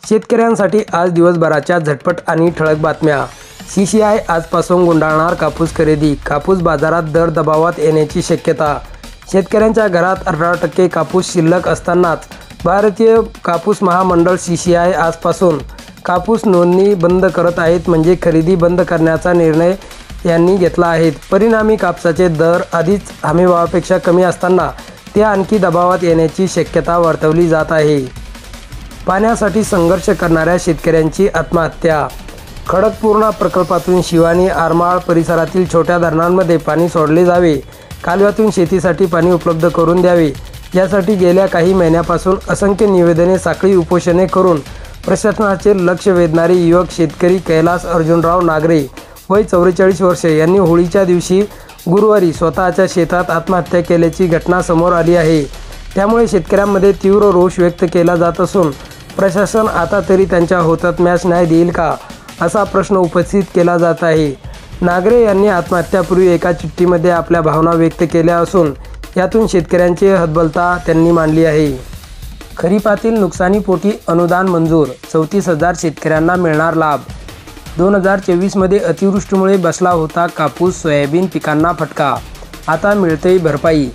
शेतकऱ्यांसाठी आज दिवसभराच्या झटपट आणि ठळक बातम्या। CCI आजपासून गुंडाळणार कापूस खरेदी। कापूस बाजारात दर दबावात येण्याची शक्यता। शेतकऱ्यांच्या घरात 18% कापूस शिल्लक असतानाच भारतीय कापूस महामंडळ CCI आजपासून कापूस नोंदणी बंद करत आहेत, म्हणजे खरेदी बंद करण्याचा निर्णय यांनी घेतला आहे। परिणामी कापसाचे दर आधीच हमीभावापेक्षा कमी असताना ते आणखी दबावात येण्याची शक्यता वर्तवली जात आहे। पाण्यासाठी संघर्ष करणाऱ्या शेतकऱ्यांची आत्महत्या। खडकपूर्णा प्रकल्पातून शिवानी आरमाळ परिसरातील छोट्या धरणांमध्ये पाणी सोडले जावे, कालव्यातून शेतीसाठी पाणी उपलब्ध करून द्यावे यासाठी गेल्या काही महिन्यापासून असंख्य निवेदने, साखळी उपोषणे करून प्रशासनाचे लक्ष वेधणारे युवक शेतकरी कैलास अर्जुनराव नागरे वय 44 वर्षे यांनी होळीच्या दिवशी गुरुवारी स्वतःच्या शेतात आत्महत्या केल्याची घटना समोर आली आहे। त्यामुळे शेतकऱ्यांमध्ये तीव्र रोष व्यक्त केला जात असून प्रशासन आता तरी त्यांच्या हुतात्म्यास न्याय देईल का, असा प्रश्न उपस्थित केला जात आहे। नागरे यांनी आत्महत्यापूर्वी एका चिठ्ठीमध्ये आपल्या भावना व्यक्त केल्या असून यातून शेतकऱ्यांची हतबलता त्यांनी मांडली आहे। खरीपातील नुकसानीपोटी अनुदान मंजूर, 34,000 शेतकऱ्यांना मिळणार लाभ। 2024मध्ये अतिवृष्टीमुळे बसला होता कापूस सोयाबीन पिकांना फटका, आता मिळते भरपाई।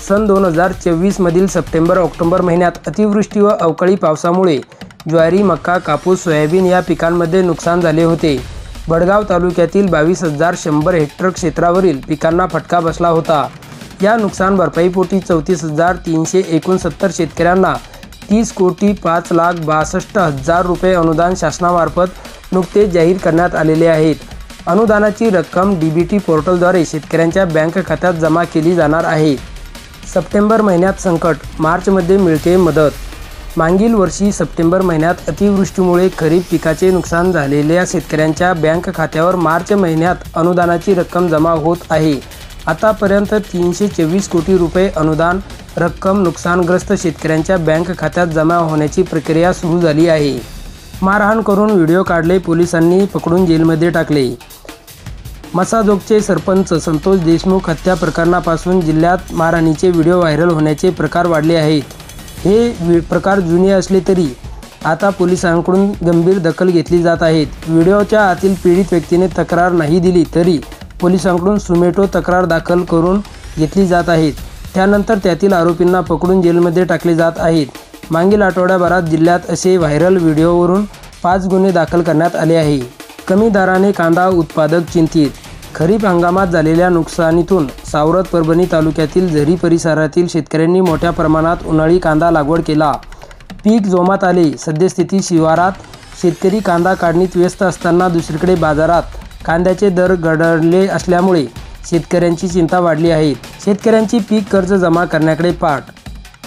सन 2024मधील सप्टेंबर-ऑक्टोबर महिन्यात अतिवृष्टी व अवकाळी पावसामुळे ज्वारी, मका, कापूस, सोयाबीन या पिकांमध्ये नुकसान झाले होते। बडगाव तालुक्यातील 22,100 हेक्टर क्षेत्रावरील पिकांना फटका बसला होता। या नुकसान भरपाईपोटी 34,369 शेतकऱ्यांना 30,05,62,000 रुपये अनुदान शासनामार्फत नुकतेच जाहीर करण्यात आलेले आहेत। अनुदानाची रक्कम DBT पोर्टलद्वारे शेतकऱ्यांच्या बँक खात्यात जमा केली जाणार आहे। सप्टेंबर महिन्यात संकट, मार्चमध्ये मिळते मदत। मागील वर्षी सप्टेंबर महिन्यात अतिवृष्टीमुळे खरीप पिकाचे नुकसान झालेल्या शेतकऱ्यांच्या बँक खात्यावर मार्च महिन्यात अनुदानाची रक्कम जमा होत आहे। आतापर्यंत 324 कोटी रुपये अनुदान रक्कम नुकसानग्रस्त शेतकऱ्यांच्या बँक खात्यात जमा होण्याची प्रक्रिया सुरू झाली आहे। मारहाण करून व्हिडिओ काढले, पोलिसांनी पकडून जेलमध्ये टाकले। मसाजोगचे सरपंच संतोष देशमुख हत्या प्रकरणापासून जिल्ह्यात मारहाणीचे व्हिडिओ व्हायरल होण्याचे प्रकार वाढले आहेत। हे प्रकार जुने असले तरी आता पोलिसांकडून गंभीर दखल घेतली जात आहे। व्हिडिओच्या आतील पीडित व्यक्तीने तक्रार नाही दिली तरी पोलिसांकडून सुमेटो तक्रार दाखल करून घेतली जात आहे। त्यानंतर त्यातील आरोपींना पकडून जेलमध्ये टाकले जात आहेत। मागील आठवड्याभरात जिल्ह्यात असे व्हायरल व्हिडिओवरून 5 गुन्हे दाखल करण्यात आले आहे। कमी दराने कांदा उत्पादक चिंतित, खरीप हंगामात झालेल्या नुकसानीतून सावरत परभणी तालुक्यातील झरी परिसरातील शेतकऱ्यांनी मोठ्या प्रमाणात उन्हाळी कांदा लागवड केला। पीक जोमात आले। सद्यस्थिती शिवारात शेतकरी कांदा काढणीत व्यस्त असताना दुसरीकडे बाजारात कांद्याचे दर घसरले असल्यामुळे शेतकऱ्यांची चिंता वाढली आहे। शेतकऱ्यांची पीक कर्ज जमा करण्याकडे पाठ।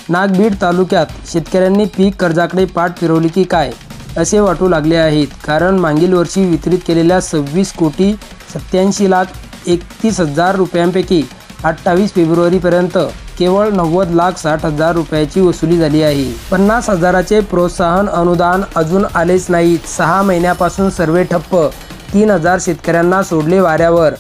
नागभीड तालुक्यात शेतकऱ्यांनी पीक कर्जाकडे पाठ फिरवली की काय असे वाटू लागले आहेत, कारण मागील वर्षी वितरित केलेल्या 26,87,31,000 रुपयांपैकी 28 फेब्रुवारीपर्यंत केवळ 90,60,000 रुपयाची वसुली झाली आहे। 50,000चे प्रोत्साहन अनुदान अजून आलेच नाहीत। 6 महिन्यापासून सर्वे ठप्प। 3,000 शेतकऱ्यांना सोडले वाऱ्यावर।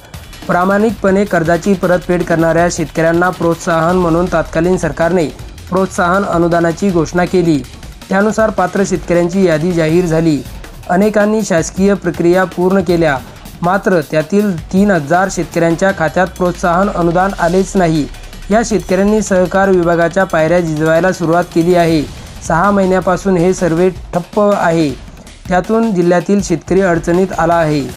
प्रामाणिकपणे कर्जाची परतफेड करणाऱ्या शेतकऱ्यांना प्रोत्साहन म्हणून तत्कालीन सरकारने प्रोत्साहन अनुदानाची घोषणा केली। त्यानुसार पात्र शेतकऱ्यांची यादी जाहीर झाली। अनेकांनी शासकीय प्रक्रिया पूर्ण केल्या, मात्र त्यातील 3,000 शेतकऱ्यांच्या खात्यात प्रोत्साहन अनुदान आलेच नाही। या शेतकऱ्यांनी सहकार विभागाच्या पायऱ्या झिजवायला सुरुवात केली आहे। 6 महिन्यापासून हे सर्वे ठप्प आहे। त्यातून जिल्ह्यातील शेतकरी अडचणीत आला आहे।